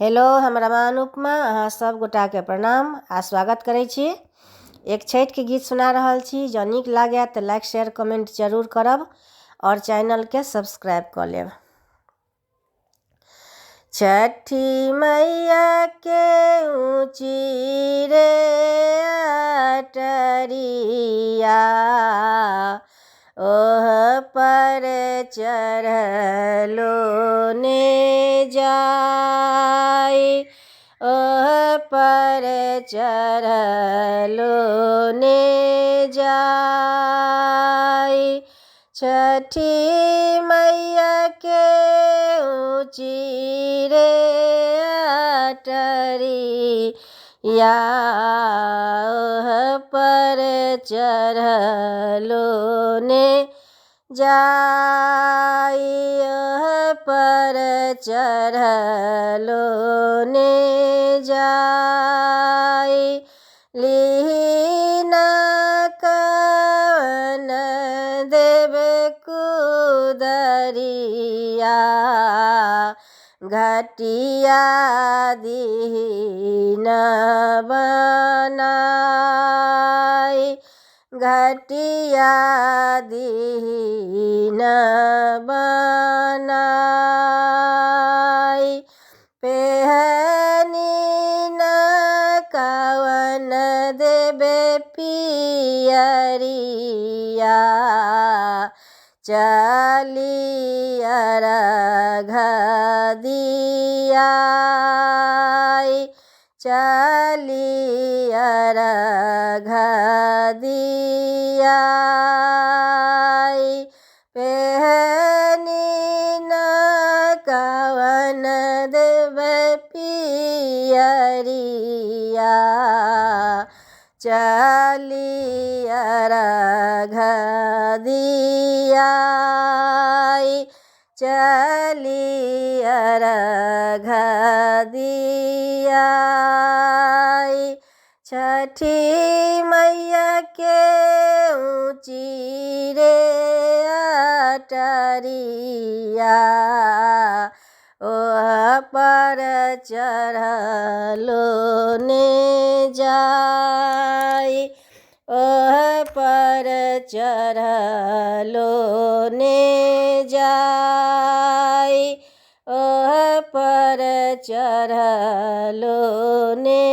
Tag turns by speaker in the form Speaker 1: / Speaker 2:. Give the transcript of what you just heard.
Speaker 1: Hello, हम रमा अनुपमा अहाँ सब गोटा के प्रणाम आ स्वागत करै छी। एक छठि के गीत सुना रहल छी। जँ नीक लागे तो लाइक शेयर कमेंट जरूर करब और चैनल के सब्सक्राइब कर लेब। छठी मैया के ऊँची रे अटरिया, ओह पर चढ़लो ने जाय, ओह पर चढ़लो ने जाय। छठी मैया के ऊँची रे अटरिया, ओह पर चढ़लो ने जाय, ओह पर चढ़लो ने जाय। लीन कवन देव कुदरिया, घटिया दीन बनाय, घटिया दीन बनाय। पेहनी न कवन देबे पियरिया, चली अर्घ दियाय, चली अर्घ दियाय। पेहनी न कवन देबे पियरिया, चली अर्घ दियाय, चली अर्घ दियाय। छठी मैया के ऊँची रे अटरिया, ओह पर चढ़लो ने जाय, ओह पर चढ़लो ने जाय, ओह पर चढ़लो ने